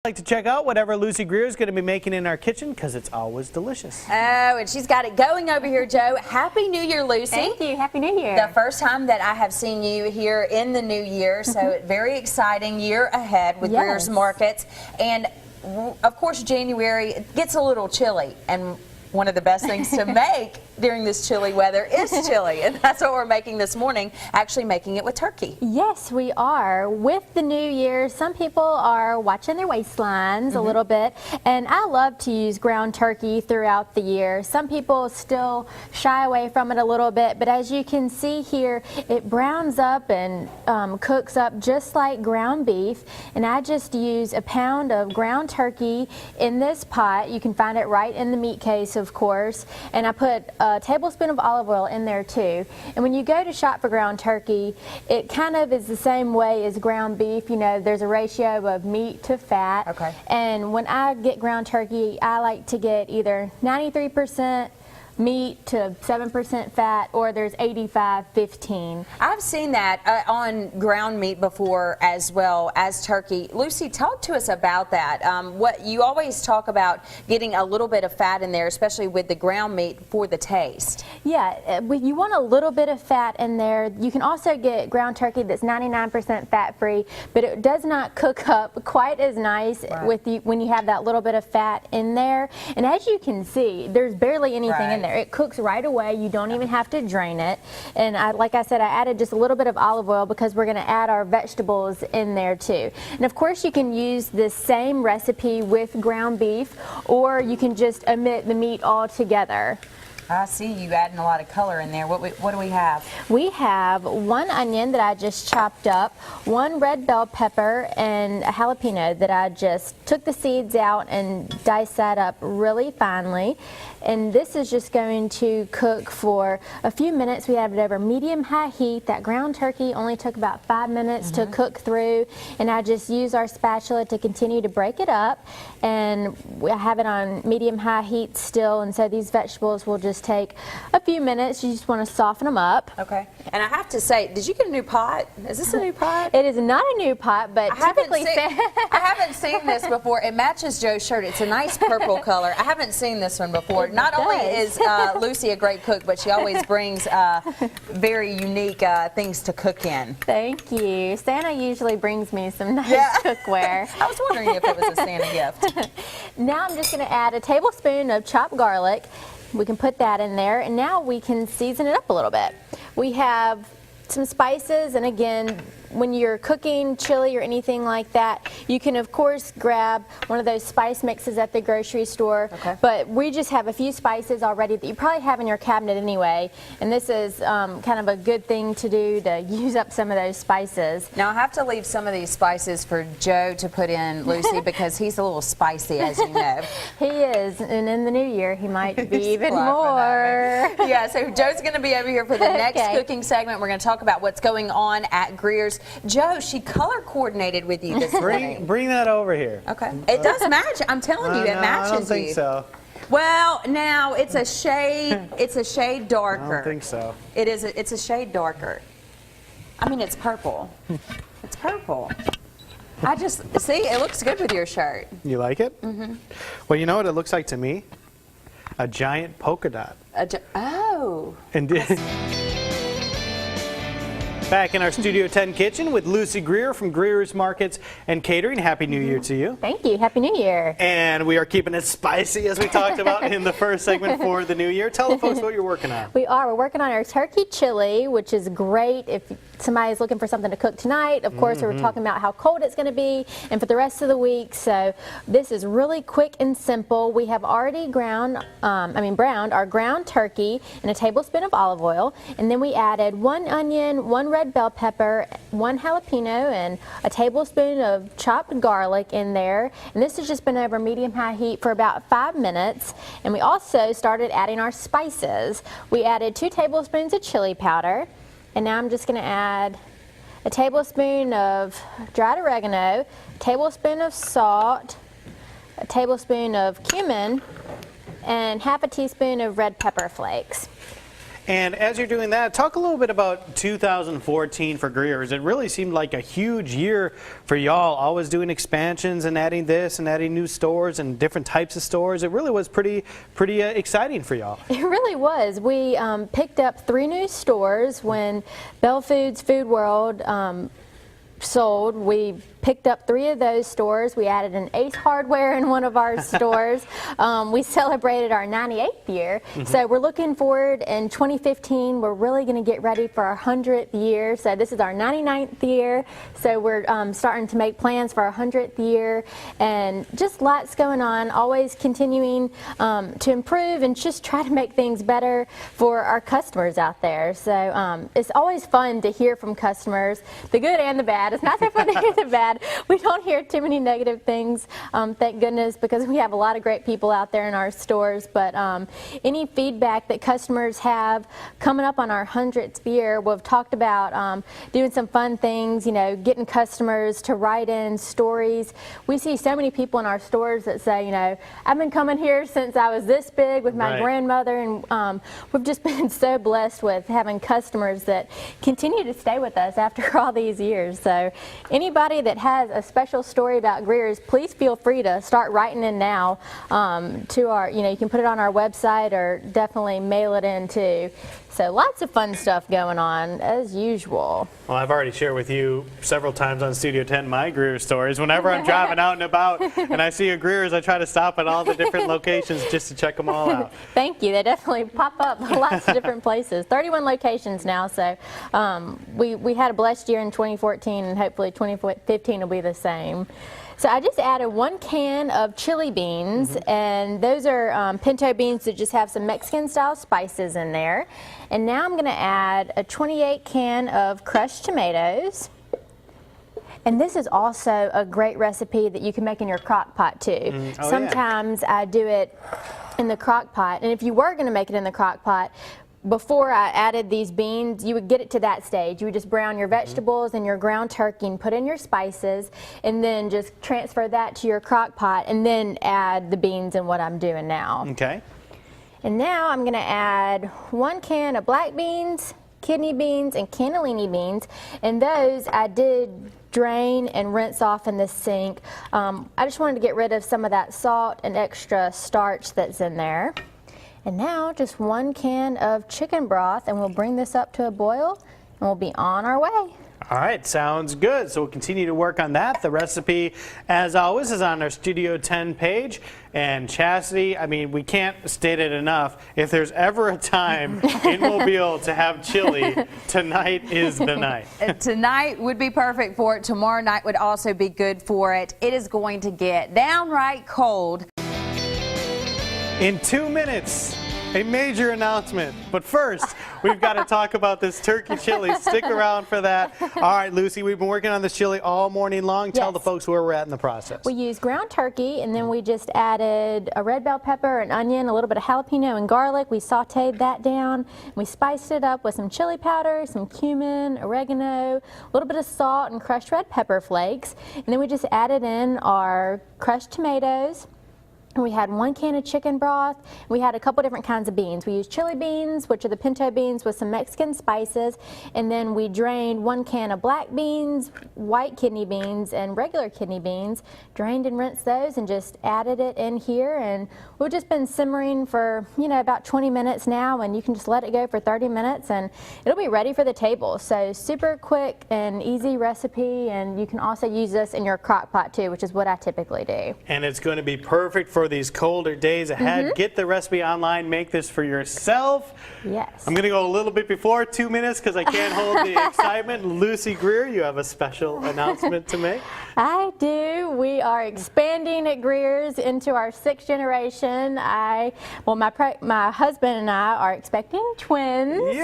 Like to check out whatever Lucy Greer is going to be making in our kitchen because it's always delicious. Oh, and she's got it going over here, Joe. Happy New Year, Lucy. Thank you. Happy New Year. The first time that I have seen you here in the new year, so very exciting year ahead with Greer's Markets. And of course, January it gets a little chilly, and one of the best things to make during this chilly weather is chili, and that's what we're making this morning, actually making it with turkey. Yes, we are. With the new year, some people are watching their waistlines a little bit, and I love to use ground turkey throughout the year. Some people still shy away from it a little bit, but as you can see here, it browns up and cooks up just like ground beef, and I just use a pound of ground turkey in this pot. You can find it right in the meat case, of course, and I put a tablespoon of olive oil in there too. And when you go to shop for ground turkey, it kind of is the same way as ground beef. You know, there's a ratio of meat to fat. Okay. And when I get ground turkey, I like to get either 93% meat to 7% fat, or there's 85-15. I've seen that on ground meat before as well as turkey. Lucy, talk to us about that. What you always talk about getting a little bit of fat in there, especially with the ground meat for the taste. Yeah, you want a little bit of fat in there. You can also get ground turkey that's 99% fat-free, but it does not cook up quite as nice with when you have that little bit of fat in there. And as you can see, there's barely anything in there. It cooks right away. You don't even have to drain it. And like I said, I added just a little bit of olive oil because we're going to add our vegetables in there too. And of course, you can use this same recipe with ground beef, or you can just omit the meat altogether. I see you adding a lot of color in there. What do we have? We have 1 onion that I just chopped up, 1 red bell pepper, and a jalapeno that I just took the seeds out and diced that up really finely. And this is just going to cook for a few minutes. We have it over medium-high heat. That ground turkey only took about 5 minutes to cook through, and I just use our spatula to continue to break it up. And I have it on medium-high heat still, and so these vegetables will just take a few minutes. You just want to soften them up. Okay. And I have to say, did you get a new pot? Is this a new pot? It is not a new pot, but typically I haven't seen this before. It matches Joe's shirt. It's a nice purple color. I haven't seen this one before. Not only is Lucy a great cook, but she always brings very unique things to cook in. Thank you. Santa usually brings me some nice cookware. I was wondering if it was a Santa gift. Now I'm just going to add a tablespoon of chopped garlic. We can put that in there, and now we can season it up a little bit. We have some spices, and again, when you're cooking chili or anything like that, you can of course grab one of those spice mixes at the grocery store. But we just have a few spices already that you probably have in your cabinet anyway, and this is kind of a good thing to do to use up some of those spices. Now I have to leave some of these spices for Joe to put in, Lucy, because he's a little spicy, as you know. He is, and in the new year he might be even more. Yeah, so Joe's going to be over here for the next cooking segment. We're going to talk about what's going on at Greer's. Joe, she color coordinated with you this morning. Bring that over here. Okay. It does match. I'm telling you, it matches you. I don't think so. Well, now it's a shade. It's a shade darker. I don't think so. It is. It's a shade darker. I mean, it's purple. It's purple. I just see. It looks good with your shirt. You like it? Mm-hmm. Well, you know what it looks like to me? A giant polka dot. Oh. And back in our Studio 10 kitchen with Lucy Greer from Greer's Markets and Catering. Happy New Year to you. Thank you. Happy New Year. And we are keeping it spicy, as we talked about in the first segment for the new year. Tell the folks what you're working on. We're working on our turkey chili, which is great if somebody's looking for something to cook tonight. Of course, we're talking about how cold it's going to be and for the rest of the week. So this is really quick and simple. We have already browned our ground turkey in a tablespoon of olive oil, and then we added 1 onion, 1 red bell pepper, 1 jalapeno, and a tablespoon of chopped garlic in there. And this has just been over medium-high heat for about 5 minutes. And we also started adding our spices. We added 2 tablespoons of chili powder. And now I'm just going to add a tablespoon of dried oregano, a tablespoon of salt, a tablespoon of cumin, and half a teaspoon of red pepper flakes. And as you're doing that, talk a little bit about 2014 for Greer's. It really seemed like a huge year for y'all, always doing expansions and adding this and adding new stores and different types of stores. It really was pretty exciting for y'all. It really was. We picked up 3 new stores when Bell Foods Food World sold. We picked up 3 of those stores. We added an Ace Hardware in one of our stores. We celebrated our 98th year. So we're looking forward in 2015. We're really going to get ready for our 100th year. So this is our 99th year. So we're starting to make plans for our 100th year, and just lots going on, always continuing to improve and just try to make things better for our customers out there. So it's always fun to hear from customers, the good and the bad. It's not so fun to hear the bad. We don't hear too many negative things, thank goodness, because we have a lot of great people out there in our stores. But any feedback that customers have coming up on our 100th year, we've talked about doing some fun things, you know, getting customers to write in stories. We see so many people in our stores that say, you know, I've been coming here since I was this big with my grandmother, and we've just been so blessed with having customers that continue to stay with us after all these years. So anybody that has a special story about Greer's, please feel free to start writing in now to our, you know, you can put it on our website or definitely mail it in too. So lots of fun stuff going on as usual. Well, I've already shared with you several times on Studio 10 my Greer's stories. Whenever I'm driving out and about and I see a Greer's, I try to stop at all the different locations just to check them all out. Thank you. They definitely pop up lots of different places. 31 locations now, so we had a blessed year in 2014, and hopefully 2015 will be the same. So I just added 1 can of chili beans, and those are pinto beans that just have some Mexican style spices in there. And now I'm going to add a 28 can of crushed tomatoes. And this is also a great recipe that you can make in your crock pot too. Sometimes I do it in the crock pot, and if you were going to make it in the crock pot, before I added these beans, you would get it to that stage. You would just brown your vegetables and your ground turkey and put in your spices, and then just transfer that to your crock pot and then add the beans and what I'm doing now. Okay. And now I'm going to add 1 can of black beans, kidney beans, and cannellini beans, and those I did drain and rinse off in the sink. I just wanted to get rid of some of that salt and extra starch that's in there. And now just 1 can of chicken broth, and we'll bring this up to a boil and we'll be on our way. All right, sounds good. So we'll continue to work on that. The recipe, as always, is on our Studio 10 page. And Chastity, I mean, we can't state it enough. If there's ever a time in Mobile to have chili, tonight is the night. Tonight would be perfect for it. Tomorrow night would also be good for it. It is going to get downright cold. In 2 minutes, a major announcement. But first, we've got to talk about this turkey chili. Stick around for that. All right, Lucy, we've been working on this chili all morning long. Tell the folks where we're at in the process. We used ground turkey, and then we just added a red bell pepper, an onion, a little bit of jalapeno and garlic. We sauteed that down. We spiced it up with some chili powder, some cumin, oregano, a little bit of salt, and crushed red pepper flakes. And then we just added in our crushed tomatoes. And we had 1 can of chicken broth. We had a couple different kinds of beans. We used chili beans, which are the pinto beans with some Mexican spices, and then we drained 1 can of black beans, white kidney beans, and regular kidney beans, drained and rinsed those, and just added it in here. And we've just been simmering for, you know, about 20 minutes now, and you can just let it go for 30 minutes and it'll be ready for the table. So super quick and easy recipe, and you can also use this in your crock pot too, which is what I typically do. And it's going to be perfect for these colder days ahead. Get the recipe online, make this for yourself. Yes. I'm going to go a little bit before 2 minutes because I can't hold the excitement. Lucy Greer, you have a special announcement to make. I do. We are expanding at Greer's into our 6th generation. My husband and I are expecting twins. Yay!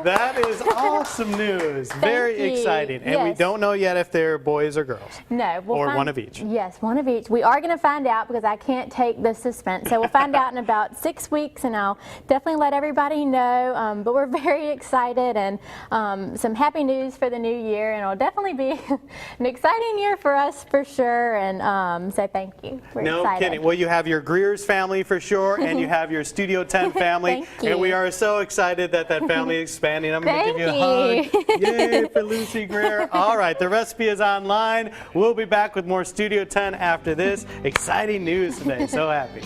That is awesome news. Very exciting. And we don't know yet if they're boys or girls. No. Or one of each. Yes, one of each. We are going to find out because I can't take the suspense. So we'll find out in about 6 weeks, and I'll definitely let everybody know. But we're very excited, and some happy news for the new year, and it'll definitely be be an exciting year for us for sure, and so thank you. We're No excited. kidding. Well, you have your Greer's family for sure, and you have your Studio 10 family. Thank you. And we are so excited that that family is expanding. I'm going to give you a hug. Yay for Lucy Greer. All right, the recipe is online. We'll be back with more Studio 10 after this. Exciting news today. So happy.